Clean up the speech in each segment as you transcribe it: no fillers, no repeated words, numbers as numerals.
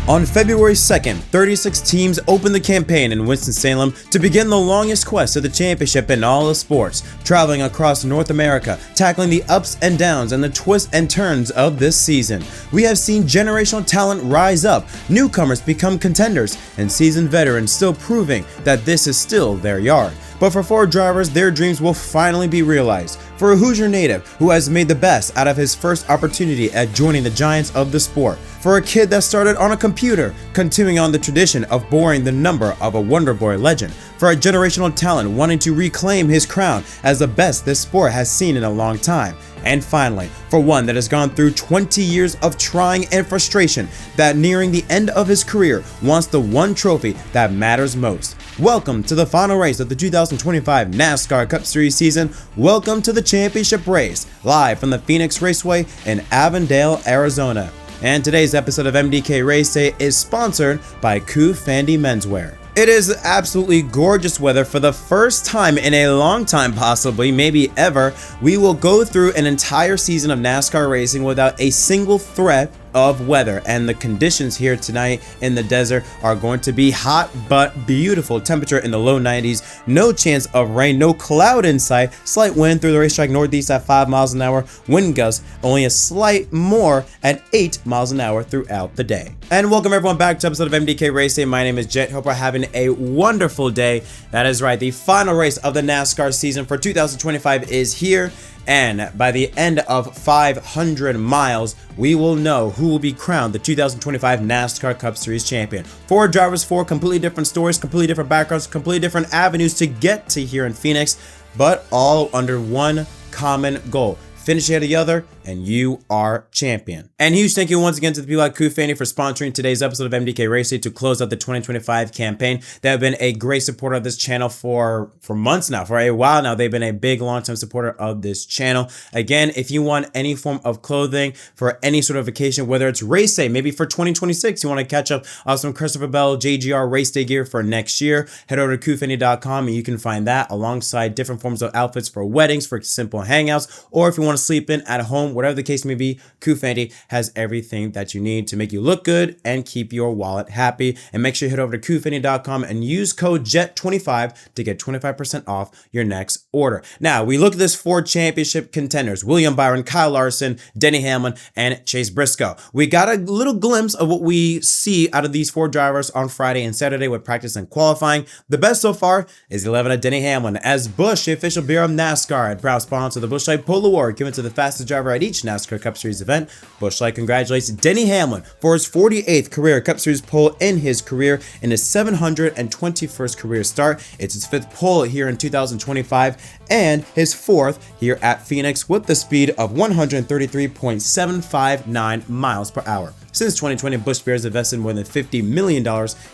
On February 2nd, 36 teams opened the campaign in Winston-Salem to begin the longest quest to the championship in all of sports, traveling across North America, tackling the ups and downs and the twists and turns of this season. We have seen generational talent rise up, newcomers become contenders, and seasoned veterans still proving that this is still their yard. But for four drivers, their dreams will finally be realized. For a Hoosier native who has made the best out of his first opportunity at joining the giants of the sport. For a kid that started on a computer, continuing on the tradition of boring the number of a Wonder Boy legend. For a generational talent wanting to reclaim his crown as the best this sport has seen in a long time. And finally, for one that has gone through 20 years of trying and frustration, that nearing the end of his career wants the one trophy that matters most. Welcome to the final race of the 2025 NASCAR Cup Series season. Welcome to the championship race, live from the Phoenix Raceway in Avondale, Arizona. And today's episode of MDK Race Day is sponsored by COOFANDY Menswear. It is absolutely gorgeous weather for the first time in a long time, possibly, maybe ever. We will go through an entire season of NASCAR racing without a single threat of weather, and the conditions here tonight in the desert are going to be hot but beautiful. Temperature in the low 90s, no chance of rain, no cloud in sight, slight wind through the racetrack northeast at 5 miles an hour, wind gusts only a slight more at 8 miles an hour throughout the day. And welcome everyone back to episode of MDK Race Day. My name is Jet. Hope we're having a wonderful day. That is right, the final race of the NASCAR season for 2025 is here. And by the end of 500 miles, we will know who will be crowned the 2025 NASCAR Cup Series champion. Four drivers, four completely different stories, completely different backgrounds, completely different avenues to get to here in Phoenix, but all under one common goal. Finish ahead of the other, and you are champion. And huge thank you once again to the people at COOFANDY for sponsoring today's episode of MDK Race Day to close out the 2025 campaign. They have been a great supporter of this channel for months now, for a while now. They've been a big long-term supporter of this channel. Again, if you want any form of clothing for any sort of occasion, whether it's race day, maybe for 2026, you want to catch up on some Christopher Bell JGR race day gear for next year, head over to COOFANDY.com and you can find that alongside different forms of outfits for weddings, for simple hangouts, or if you want to sleep in at home, whatever the case may be, COOFANDY has everything that you need to make you look good and keep your wallet happy. And make sure you head over to COOFANDY.com and use code JET25 to get 25% off your next order. Now, we look at this four championship contenders: William Byron, Kyle Larson, Denny Hamlin, and Chase Briscoe. We got a little glimpse of what we see out of these four drivers on Friday and Saturday with practice and qualifying. The best so far is 11 of Denny Hamlin, as Busch, the official beer of NASCAR and proud sponsor of the Busch Light Polo Award, given to the fastest driver at each NASCAR Cup Series event. Busch Light congratulates Denny Hamlin for his 48th career Cup Series pole in his career in his 721st career start. It's his fifth pole here in 2025 and his fourth here at Phoenix with the speed of 133.759 miles per hour. Since 2020, Busch Beer has invested more than $50 million,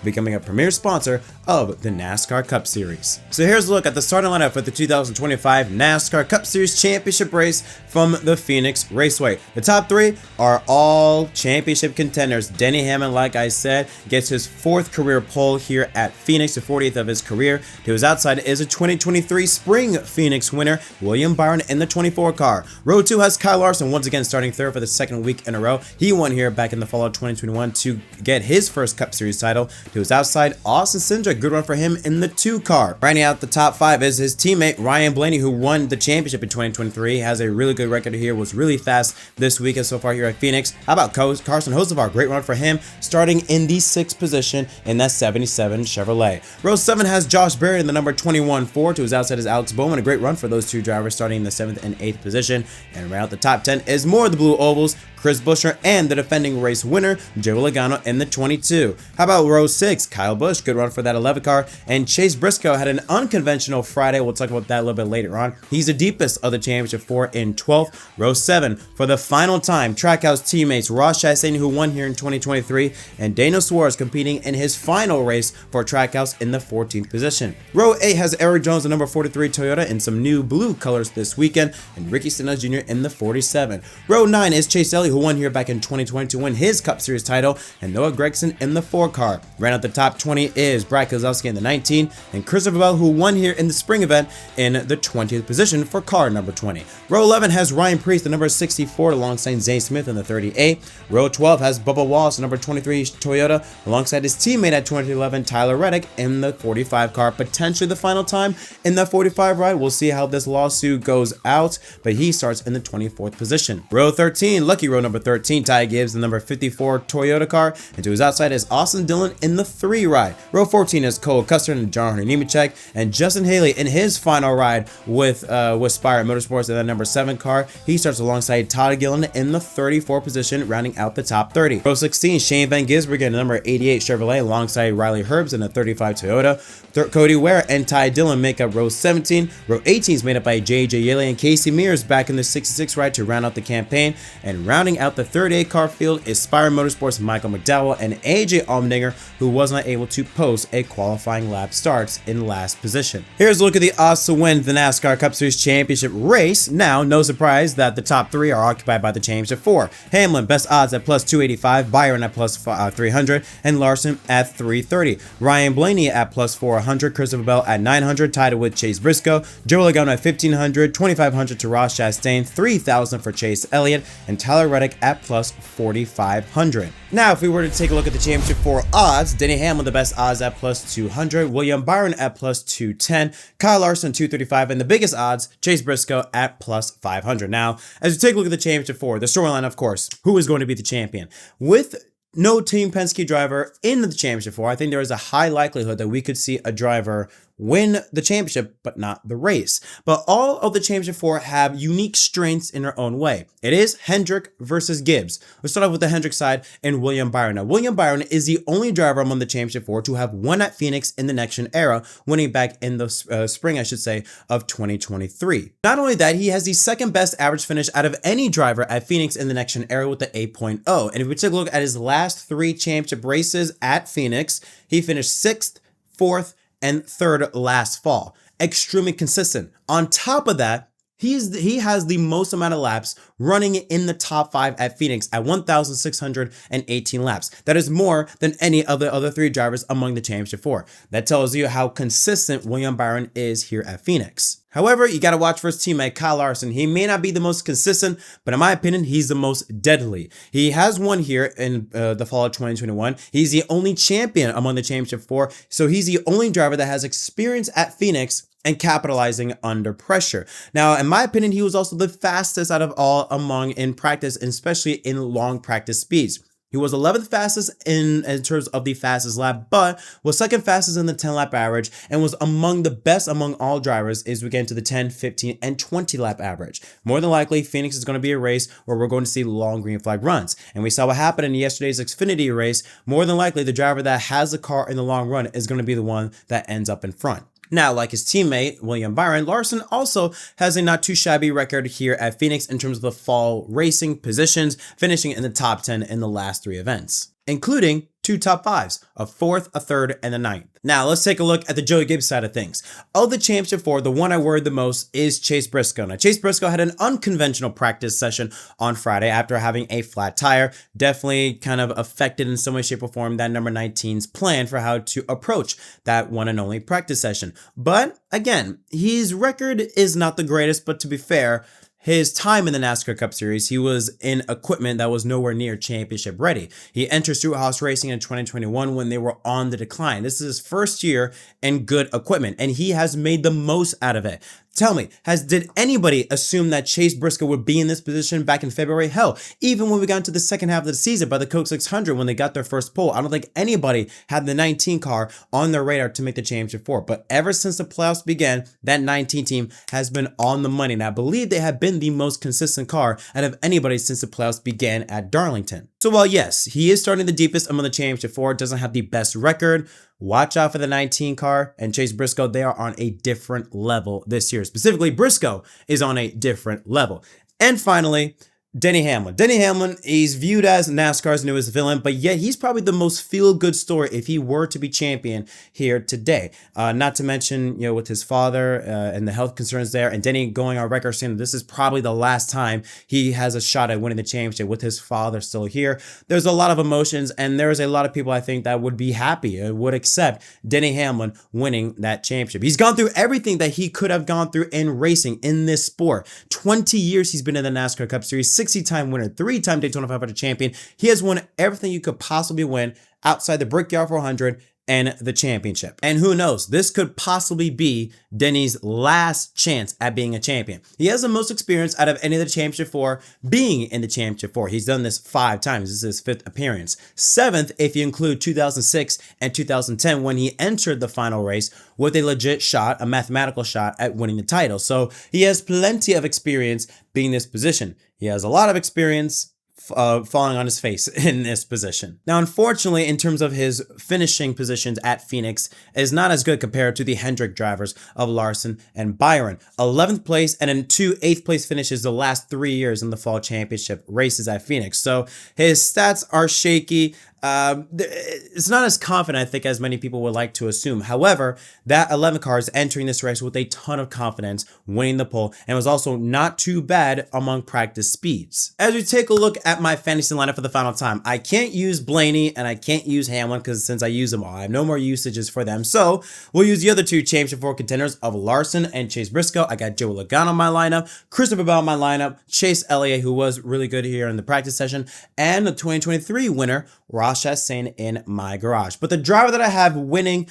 becoming a premier sponsor of the NASCAR Cup Series. So here's a look at the starting lineup for the 2025 NASCAR Cup Series championship race from the Phoenix Raceway. The top three are all championship contenders. Denny Hamlin, like I said, gets his fourth career pole here at Phoenix, the 40th of his career. To his outside is a 2023 Spring Phoenix winner, William Byron, in the 24 car. Row 2 has Kyle Larson once again starting third for the second week in a row. He won here back in the fall of 2021 to get his first Cup Series title. To his outside, Austin Cindric, good run for him in the 2 car. Rounding out the top 5 is his teammate Ryan Blaney, who won the championship in 2023. Has a really good record here, was really fast this weekend so far here at Phoenix. How about Carson Hocevar? Great run for him, starting in the 6th position in that 77 Chevrolet. Row 7 has Josh Berry in the number 21 Ford. To his outside is Alex Bowman. A great run for those two drivers, starting in the 7th and 8th position. And right out the top 10 is more of the Blue Ovals, Chris Buescher, and the defending race winner, Joey Logano, in the 22. How about row 6? Kyle Busch, good run for that 11 car. And Chase Briscoe had an unconventional Friday. We'll talk about that a little bit later on. He's the deepest of the championship four in 12th. Row 7, for the final time, Trackhouse teammates Ross Chastain, who won here in 2023, and Daniel Suarez competing in his final race for Trackhouse in the 14th position. Row 8 has Eric Jones, the number 43 Toyota, in some new blue colors this weekend, and Ricky Stenhouse Jr. in the 47. Row 9 is Chase Elliott, who who won here back in 2020 to win his Cup Series title, and Noah Gragson in the 4 car. Round out the top 20 is Brad Keselowski in the 19, and Christopher Bell, who won here in the spring event in the 20th position for car number 20. Row 11 has Ryan Preece, the number 64, alongside Zane Smith in the 38. Row 12 has Bubba Wallace, number 23 Toyota, alongside his teammate at 2011, Tyler Reddick, in the 45 car. Potentially the final time in the 45 ride. We'll see how this lawsuit goes out, but he starts in the 24th position. Row 13, lucky row number 13, Ty Gibbs, the number 54 Toyota car, and to his outside is Austin Dillon in the 3 ride. Row 14 is Cole Custer and John Hunter Nemechek, and Justin Haley in his final ride with Spire Motorsports in the number 7 car. He starts alongside Todd Gillen in the 34 position, rounding out the top 30. Row 16, Shane Van Gisbergen in the number 88 Chevrolet, alongside Riley Herbst in the 35 Toyota. Cody Ware and Ty Dillon make up row 17. Row 18 is made up by JJ Yeley and Casey Mears back in the 66 ride to round out the campaign. And rounding out the 38 car field is Spire Motorsports' Michael McDowell and AJ Allmendinger, who was not able to post a qualifying lap starts in last position. Here's a look at the odds to win the NASCAR Cup Series Championship race. Now, no surprise that the top 3 are occupied by the Championship 4. Hamlin, best odds at plus 285, Byron at plus 300, and Larson at 330. Ryan Blaney at plus 400, Christopher Bell at 900, tied with Chase Briscoe. Joe Logano at 1500, 2500 to Ross Chastain, 3000 for Chase Elliott, and Tyler Reddick at plus 4500. Now, if we were to take a look at the Championship 4 odds, Denny Hamlin, the best odds at plus 200, William Byron at plus 210, Kyle Larson 235, and the biggest odds, Chase Briscoe at plus 500. Now, as we take a look at the Championship 4, the storyline, of course, who is going to be the champion? With no Team Penske driver in the Championship 4, I think there is a high likelihood that we could see a driver win the championship, but not the race. But all of the Championship 4 have unique strengths in their own way. It is Hendrick versus Gibbs. Let's start off with the Hendrick side and William Byron. Now, William Byron is the only driver among the Championship 4 to have won at Phoenix in the next gen era, winning back in the spring, I should say, of 2023. Not only that, he has the second best average finish out of any driver at Phoenix in the next gen era with the 8.0. And if we take a look at his last 3 championship races at Phoenix, he finished 6th, 4th, and 3rd last fall. Extremely consistent. On top of that, he has the most amount of laps running in the top 5 at Phoenix at 1,618 laps. That is more than any of the other 3 drivers among the Championship 4. That tells you how consistent William Byron is here at Phoenix. However, you got to watch for his teammate Kyle Larson. He may not be the most consistent, but in my opinion, he's the most deadly. He has won here in the fall of 2021. He's the only champion among the Championship 4, so he's the only driver that has experience at Phoenix and capitalizing under pressure. Now, in my opinion, he was also the fastest out of all among in practice, especially in long practice speeds. He was 11th fastest in terms of the fastest lap, but was 2nd fastest in the 10-lap average and was among the best among all drivers as we get into the 10, 15, and 20-lap average. More than likely, Phoenix is going to be a race where we're going to see long green flag runs. And we saw what happened in yesterday's Xfinity race. More than likely, the driver that has the car in the long run is going to be the one that ends up in front. Now, like his teammate, William Byron, Larson also has a not too shabby record here at Phoenix in terms of the fall racing positions, finishing in the top 10 in the last 3 events, including 2 top 5s, a 4th, a 3rd, and a 9th. Now, let's take a look at the Joey Gibbs side of things. Of the Championship 4, the one I worried the most is Chase Briscoe. Now, Chase Briscoe had an unconventional practice session on Friday after having a flat tire. Definitely kind of affected in some way, shape, or form that number 19's plan for how to approach that one and only practice session. But again, his record is not the greatest, but to be fair, his time in the NASCAR Cup Series, he was in equipment that was nowhere near championship ready. He entered Stewart-Haas Racing in 2021 when they were on the decline. This is his first year in good equipment, and he has made the most out of it. Tell me, did anybody assume that Chase Briscoe would be in this position back in February? Hell, even when we got into the second half of the season by the Coke 600 when they got their first pole, I don't think anybody had the 19 car on their radar to make the Championship 4. But ever since the playoffs began, that 19 team has been on the money. And I believe they have been the most consistent car out of anybody since the playoffs began at Darlington. So while yes, he is starting the deepest among the Championship 4, doesn't have the best record, watch out for the 19 car and Chase Briscoe. They are on a different level this year. Specifically, Briscoe is on a different level. And finally, Denny Hamlin. Denny Hamlin is viewed as NASCAR's newest villain, but yet he's probably the most feel-good story if he were to be champion here today. Not to mention, with his father and the health concerns there, and Denny going on record saying that this is probably the last time he has a shot at winning the championship with his father still here. There's a lot of emotions, and there's a lot of people I think that would be happy and would accept Denny Hamlin winning that championship. He's gone through everything that he could have gone through in racing in this sport. 20 years he's been in the NASCAR Cup Series, 60-time winner, 3-time Daytona 500 champion. He has won everything you could possibly win outside the Brickyard 400 and the championship. And who knows, this could possibly be Denny's last chance at being a champion. He has the most experience out of any of the championship four being in the championship four. He's done this 5 times. This is his 5th appearance. 7th if you include 2006 and 2010 when he entered the final race with a legit shot, a mathematical shot at winning the title. So he has plenty of experience being in this position. He has a lot of experience falling on his face in this position. Now, unfortunately, in terms of his finishing positions at Phoenix, is not as good compared to the Hendrick drivers of Larson and Byron. 11th place and then 2 8th place finishes the last 3 years in the fall championship races at Phoenix. So his stats are shaky. It's not as confident, I think, as many people would like to assume. However, that 11 car is entering this race with a ton of confidence, winning the pole, and was also not too bad among practice speeds. As we take a look at my fantasy lineup for the final time, I can't use Blaney and I can't use Hamlin because since I use them all, I have no more usages for them. So we'll use the other 2 championship 4 contenders of Larson and Chase Briscoe. I got Joe Logano in my lineup, Christopher Bell in my lineup, Chase Elliott, who was really good here in the practice session, and the 2023 winner, Ross Chastain, in my garage. But the driver that I have winning,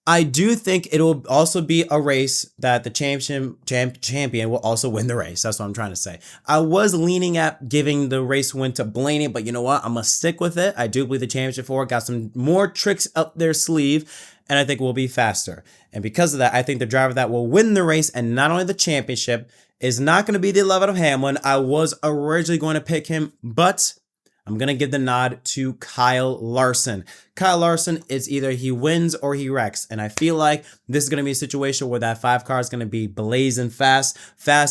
I do think it will also be a race that the champion will also win the race. That's what I'm trying to say. I was leaning at giving the race win to Blaney, but you know what? I'm going to stick with it. I do believe the championship 4 got some more tricks up their sleeve, and I think will be faster. And because of that, I think the driver that will win the race and not only the championship is not going to be the 11 of Hamlin. I was originally going to pick him, but I'm going to give the nod to Kyle Larson. Kyle Larson, it's either he wins or he wrecks. And I feel like this is going to be a situation where that 5 car is going to be blazing fast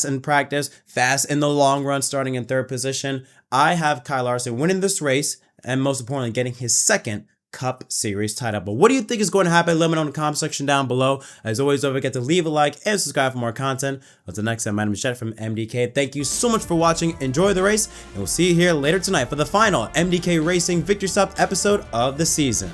in practice, fast in the long run, starting in 3rd position. I have Kyle Larson winning this race and most importantly, getting his 2nd Cup Series title. But what do you think is going to happen? Let me know in the comment section down below. As always, don't forget to leave a like and subscribe for more content. Until next time, my name is Jet from MDK. Thank you so much for watching. Enjoy the race, and we'll see you here later tonight for the final MDK Racing Victory Stop episode of the season.